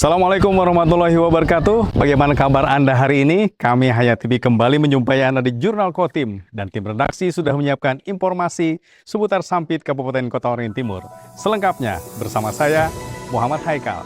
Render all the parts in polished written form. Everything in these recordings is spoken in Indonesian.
Assalamualaikum warahmatullahi wabarakatuh. Bagaimana kabar Anda hari ini? Kami Hayat TV kembali menjumpai Anda di Jurnal Kotim dan tim redaksi sudah menyiapkan informasi seputar Sampit Kabupaten Kota Waringin Timur. Selengkapnya bersama saya Muhammad Haikal.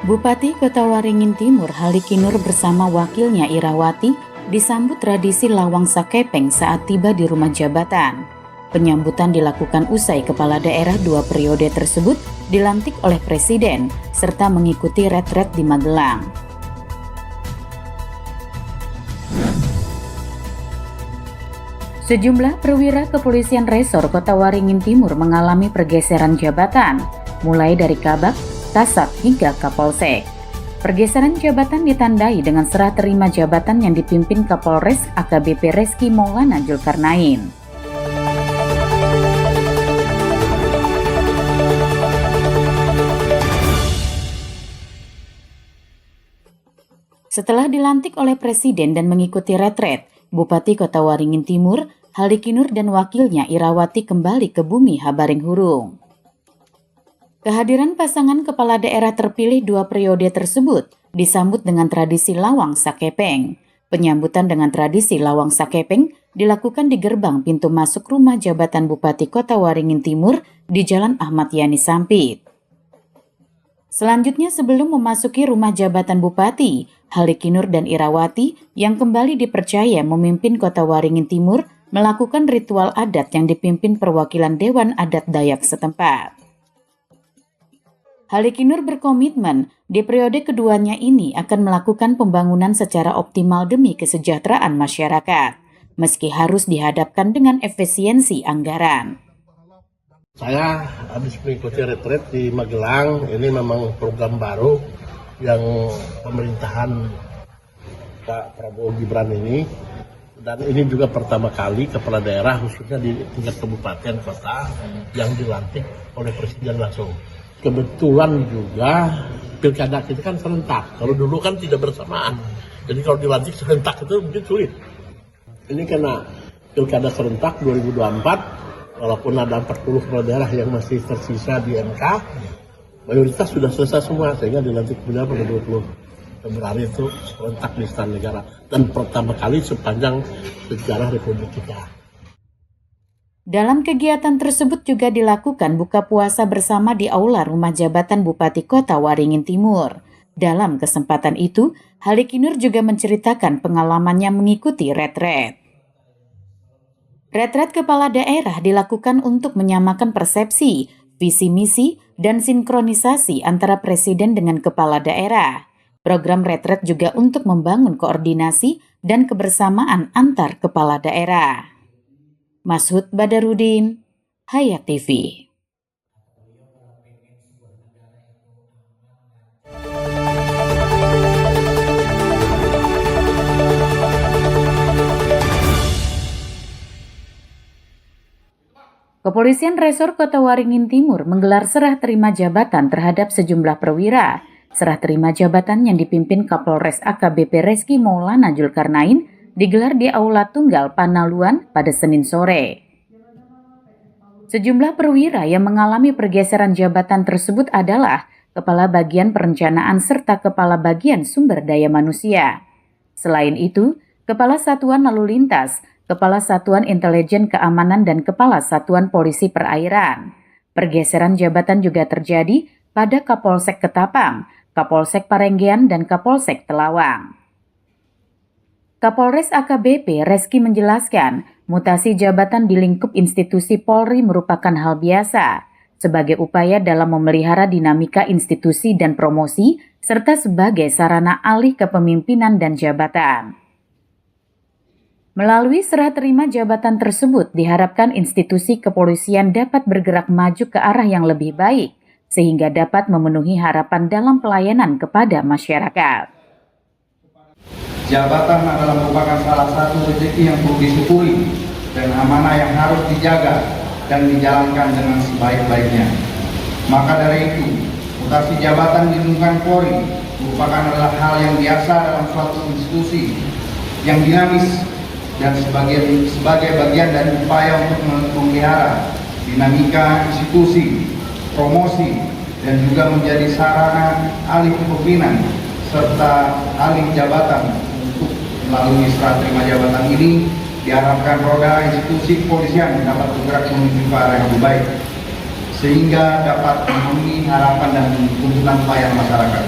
Bupati Kota Waringin Timur Haliki Nur bersama wakilnya Irawati disambut tradisi lawang sakepeng saat tiba di rumah jabatan. Penyambutan dilakukan usai kepala daerah 2 periode tersebut dilantik oleh Presiden serta mengikuti retret di Magelang. Sejumlah perwira kepolisian resor Kota Waringin Timur mengalami pergeseran jabatan, mulai dari Kabak, Kasat hingga Kapolsek. Pergeseran jabatan ditandai dengan serah terima jabatan yang dipimpin Kapolres AKBP Reski Maulana Zulkarnain. Setelah dilantik oleh Presiden dan mengikuti retret, Bupati Kota Waringin Timur, Haliki Nur dan wakilnya Irawati kembali ke bumi Habaringhurung. Kehadiran pasangan kepala daerah terpilih 2 periode tersebut disambut dengan tradisi lawang sakepeng. Penyambutan dengan tradisi lawang sakepeng dilakukan di gerbang pintu masuk rumah jabatan Bupati Kota Waringin Timur di Jalan Ahmad Yani Sampit. Selanjutnya sebelum memasuki rumah jabatan Bupati, Haliki Nur dan Irawati yang kembali dipercaya memimpin Kota Waringin Timur melakukan ritual adat yang dipimpin perwakilan Dewan Adat Dayak setempat. Haliki Nur berkomitmen di periode keduanya ini akan melakukan pembangunan secara optimal demi kesejahteraan masyarakat, meski harus dihadapkan dengan efisiensi anggaran. Saya habis mengikuti retret di Magelang. Ini memang program baru yang pemerintahan Pak Prabowo Gibran ini. Dan ini juga pertama kali kepala daerah khususnya di tingkat kabupaten kota yang dilantik oleh Presiden langsung. Kebetulan juga pilkada kita kan serentak. Kalau dulu kan tidak bersamaan. Jadi kalau dilantik serentak itu mungkin sulit. Ini karena pilkada serentak 2024. Walaupun ada 40 kepala daerah yang masih tersisa di MK, mayoritas sudah selesai semua sehingga dilantik beliau pada 20 Februari itu serentak di Istana Negara dan pertama kali sepanjang sejarah Republik kita. Dalam kegiatan tersebut juga dilakukan buka puasa bersama di aula rumah jabatan Bupati Kota Waringin Timur. Dalam kesempatan itu, Haliki Nur juga menceritakan pengalamannya mengikuti retret. Retret kepala daerah dilakukan untuk menyamakan persepsi, visi misi, dan sinkronisasi antara presiden dengan kepala daerah. Program retret juga untuk membangun koordinasi dan kebersamaan antar kepala daerah. Mashud Badarudin, Hayat TV. Kepolisian Resor Kota Waringin Timur menggelar serah terima jabatan terhadap sejumlah perwira. Serah terima jabatan yang dipimpin Kapolres AKBP Reski Maulana Zulkarnain digelar di Aula Tunggal Panaluan pada Senin sore. Sejumlah perwira yang mengalami pergeseran jabatan tersebut adalah Kepala Bagian Perencanaan serta Kepala Bagian Sumber Daya Manusia. Selain itu, Kepala Satuan Lalu Lintas, Kepala Satuan Intelijen Keamanan dan Kepala Satuan Polisi Perairan. Pergeseran jabatan juga terjadi pada Kapolsek Ketapang, Kapolsek Parenggean, dan Kapolsek Telawang. Kapolres AKBP Reski menjelaskan, mutasi jabatan di lingkup institusi Polri merupakan hal biasa, sebagai upaya dalam memelihara dinamika institusi dan promosi, serta sebagai sarana alih kepemimpinan dan jabatan. Melalui serah terima jabatan tersebut, diharapkan institusi kepolisian dapat bergerak maju ke arah yang lebih baik, sehingga dapat memenuhi harapan dalam pelayanan kepada masyarakat. Jabatan adalah merupakan salah satu rezeki yang perlu disyukuri dan amanah yang harus dijaga dan dijalankan dengan sebaik-baiknya. Maka dari itu, mutasi jabatan di lingkungan Polri merupakan adalah hal yang biasa dalam suatu institusi yang dinamis dan sebagai bagian dari upaya untuk memelihara dinamika institusi, promosi, dan juga menjadi sarana alih kepemimpinan serta alih jabatan. Untuk melalui serah terima jabatan ini diharapkan roda institusi kepolisian dapat bergerak menuju ke arah yang lebih baik sehingga dapat memenuhi harapan dan tuntutan pelayan masyarakat.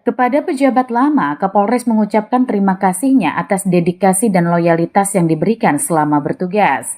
Kepada pejabat lama, Kapolres mengucapkan terima kasihnya atas dedikasi dan loyalitas yang diberikan selama bertugas.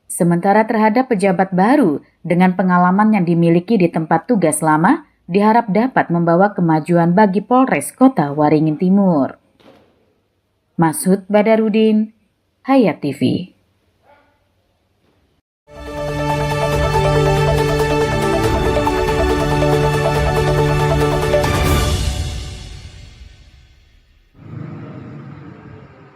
Sementara terhadap pejabat baru, dengan pengalaman yang dimiliki di tempat tugas lama, diharap dapat membawa kemajuan bagi Polres Kota Waringin Timur. Masud Badarudin, Hayat TV.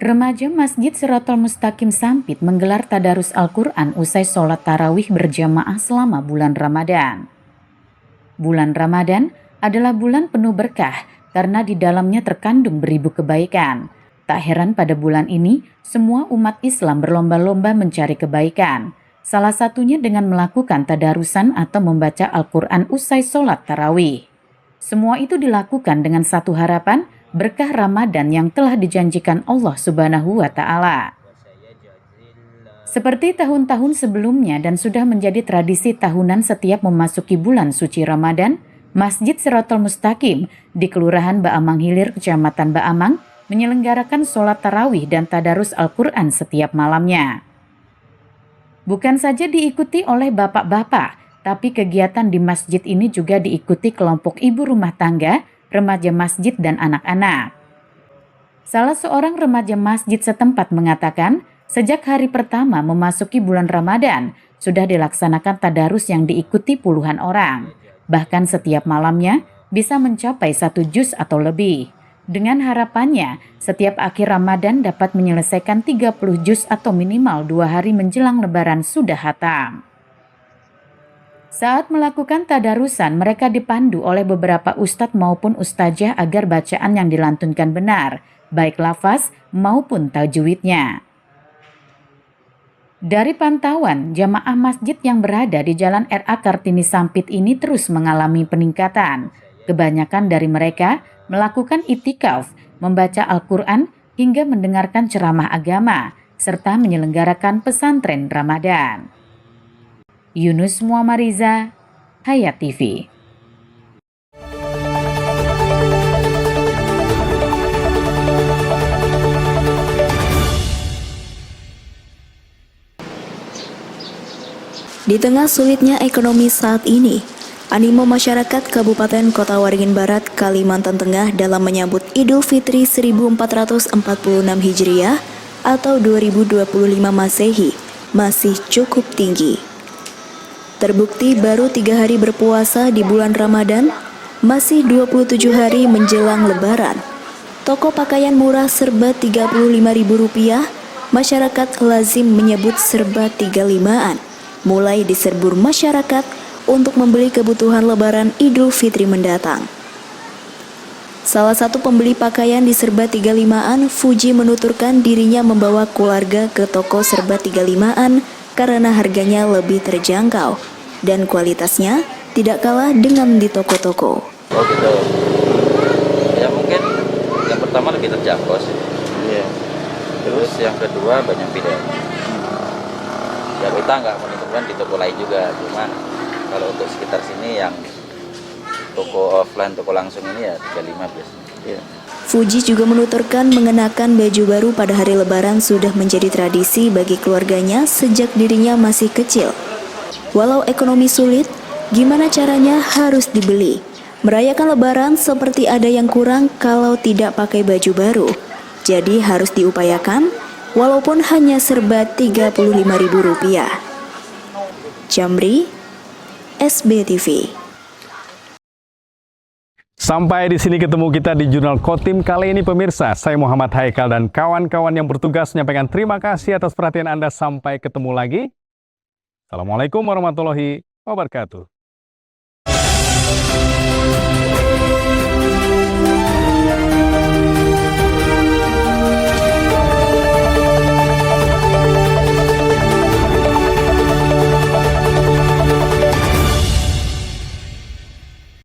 Remaja Masjid Siratal Mustaqim Sampit menggelar tadarus Al-Quran usai sholat tarawih berjamaah selama bulan Ramadan. Bulan Ramadan adalah bulan penuh berkah karena di dalamnya terkandung beribu kebaikan. Tak heran pada bulan ini, semua umat Islam berlomba-lomba mencari kebaikan. Salah satunya dengan melakukan tadarusan atau membaca Al-Quran usai sholat tarawih. Semua itu dilakukan dengan satu harapan, berkah Ramadan yang telah dijanjikan Allah Subhanahu wa Ta'ala. Seperti tahun-tahun sebelumnya dan sudah menjadi tradisi tahunan setiap memasuki bulan suci Ramadan, Masjid Siratal Mustaqim di Kelurahan Baamang Hilir, Kecamatan Baamang, menyelenggarakan sholat tarawih dan tadarus Al-Quran setiap malamnya. Bukan saja diikuti oleh bapak-bapak, tapi kegiatan di masjid ini juga diikuti kelompok ibu rumah tangga, remaja masjid, dan anak-anak. Salah seorang remaja masjid setempat mengatakan, sejak hari pertama memasuki bulan Ramadan, sudah dilaksanakan tadarus yang diikuti puluhan orang. Bahkan setiap malamnya bisa mencapai 1 juz atau lebih. Dengan harapannya, setiap akhir Ramadan dapat menyelesaikan 30 juz atau minimal 2 hari menjelang Lebaran sudah hatam. Saat melakukan tadarusan, mereka dipandu oleh beberapa ustadz maupun ustazah agar bacaan yang dilantunkan benar, baik lafaz maupun tajwidnya. Dari pantauan, jamaah masjid yang berada di Jalan R.A. Kartini Sampit ini terus mengalami peningkatan. Kebanyakan dari mereka melakukan itikaf, membaca Al-Quran, hingga mendengarkan ceramah agama, serta menyelenggarakan pesantren Ramadan. Yunus Muammariza, Hayat TV. Di tengah sulitnya ekonomi saat ini, animo masyarakat Kabupaten Kota Waringin Barat, Kalimantan Tengah dalam menyambut Idul Fitri 1446 Hijriah atau 2025 Masehi masih cukup tinggi. Terbukti baru 3 hari berpuasa di bulan Ramadan, masih 27 hari menjelang Lebaran. Toko pakaian murah serba Rp35.000, masyarakat lazim menyebut serba 35-an, mulai diserbur masyarakat untuk membeli kebutuhan Lebaran Idul Fitri mendatang. Salah satu pembeli pakaian di serba 35-an, Fuji, menuturkan dirinya membawa keluarga ke toko serba 35-an karena harganya lebih terjangkau dan kualitasnya tidak kalah dengan di toko-toko. Oh gitu. Ya mungkin yang pertama lebih terjangkau sih. Iya. Terus yang kedua banyak pilihan. Ya kita nggak menentukan di toko lain juga, cuman kalau untuk sekitar sini yang toko offline, toko langsung ini ya 35 biasanya. Iya. Fuji juga menuturkan mengenakan baju baru pada hari Lebaran sudah menjadi tradisi bagi keluarganya sejak dirinya masih kecil. Walau ekonomi sulit, gimana caranya harus dibeli. Merayakan Lebaran seperti ada yang kurang kalau tidak pakai baju baru. Jadi harus diupayakan, walaupun hanya serba Rp35.000. Jamri, SBTV. Sampai di sini ketemu kita di Jurnal Kotim kali ini pemirsa. Saya Muhammad Haikal dan kawan-kawan yang bertugas menyampaikan terima kasih atas perhatian Anda. Sampai ketemu lagi. Assalamualaikum warahmatullahi wabarakatuh.